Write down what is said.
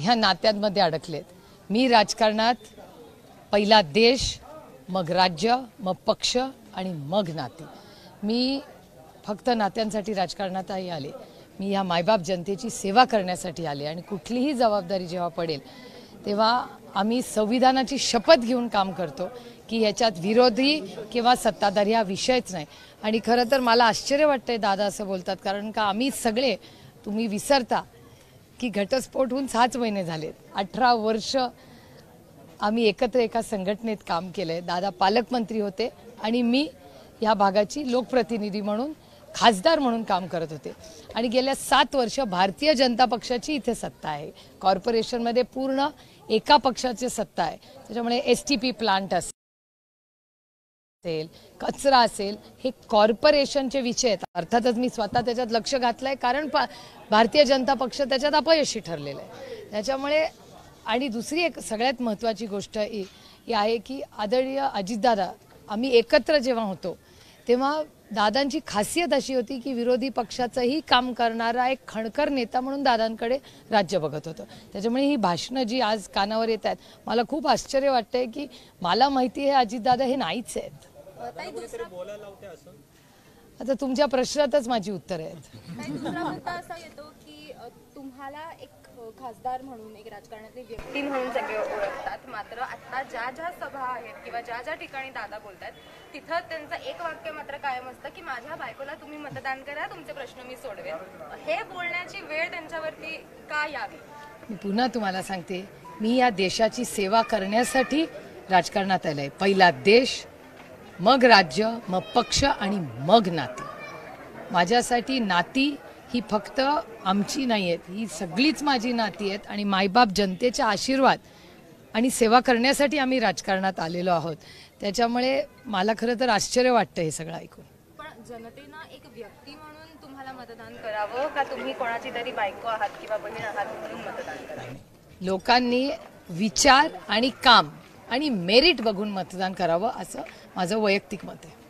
ह्या नात्यांमध्ये अडकलेत। मी राजकारणात पहिला देश, मग राज्य, मग पक्ष आणि मग नाते। मी फक्त नात्यांसाठी राजकारणातही आले, मी ह्या मायबाप जनतेची सेवा करण्यासाठी आले आणि कुठलीही जबाबदारी जेव्हा पडेल तेव्हा आम्ही संविधानाची शपथ घेऊन काम करतो की याच्यात विरोधी किंवा सत्ताधारी हा विषयच नाही। आणि खरं तर मला आश्चर्य वाटतंय दादा असं बोलतात, कारण का आम्ही सगळे, तुम्ही विसरता की घटस्फोट होऊन 6 महिने झालेत, 18 वर्ष आम्ही एकत्र एका संघटनेत काम केलंय। दादा पालकमंत्री होते आणि मी या भागाची लोकप्रतिनिधी म्हणून, खासदार म्हणून काम करत होते आणि गेल्या 7 वर्ष भारतीय जनता पक्षाची इथे सत्ता आहे। कॉर्पोरेशनमध्ये पूर्ण एका पक्षाची सत्ता आहे, त्याच्यामुळे एसटीपी प्लांट असेल, कचरा असेल, हे कॉर्पोरेशनचे विषय आहेत। अर्थातच मी स्वतः त्याच्यात लक्ष घातलंय, कारण भारतीय जनता पक्ष त्याच्यात अपयशी ठरलेला आहे। त्याच्यामुळे आणि दुसरी एक सगळ्यात महत्त्वाची गोष्ट ही आहे की आदरणीय अजितदादा, आम्ही एकत्र जेव्हा होतो तेव्हा दादांची खासियत अशी होती की विरोधी पक्षाचंही काम करणारा एक खणकर नेता म्हणून दादांकडे राज्य बघत होतं। त्याच्यामुळे ही भाषणं जी आज कानावर येत आहेत, मला खूप आश्चर्य वाटतंय की मला माहिती आहे अजितदादा हे नाहीच आहेत। आता तुमच्या प्रश्नातच माझी उत्तरं आहेत। दुसरा मुद्दा असा येतो की तुम्हाला एक खासदार म्हणून, एक राजकारणातले व्यक्ती म्हणून सगळे ओळखतात, मात्र आता ज्या ज्या सभा आहेत किंवा ज्या ज्या ठिकाणी दादा बोलतात तिथं त्यांचं एक वाक्य मात्र कायम असतं की माझ्या बायकोला तुम्ही मतदान करा, तुमचे प्रश्न मी सोडवेन। हे बोलण्याची वेळ त्यांच्यावरती का यावी? मी पुन्हा तुम्हाला सांगते, मी या देशाची सेवा करण्यासाठी राजकारणात आलंय। पहिला देश, मग राज्य, मग पक्ष आणि मग नाती। माझ्यासाठी नाती ही फक्त आमची नाही आहेत, ही सगळीच माझी नाती आहेत आणि मायबाप जनतेचा आशीर्वाद आणि सेवा करण्यासाठी आम्ही राजकारणात आलेलो आहोत। त्याच्यामुळे मला खरं तर आश्चर्य वाटतं हे सगळं ऐकून। पण जनतेनं एक व्यक्ती म्हणून तुम्हाला मतदान करावं का तुम्ही कोणाची तरी बायको आहात किंवा बहीण आहात म्हणून मतदान करावं? लोकांनी विचार आणि काम आणि मेरिट बघून मतदान करावं असं माझं वैयक्तिक मत आहे।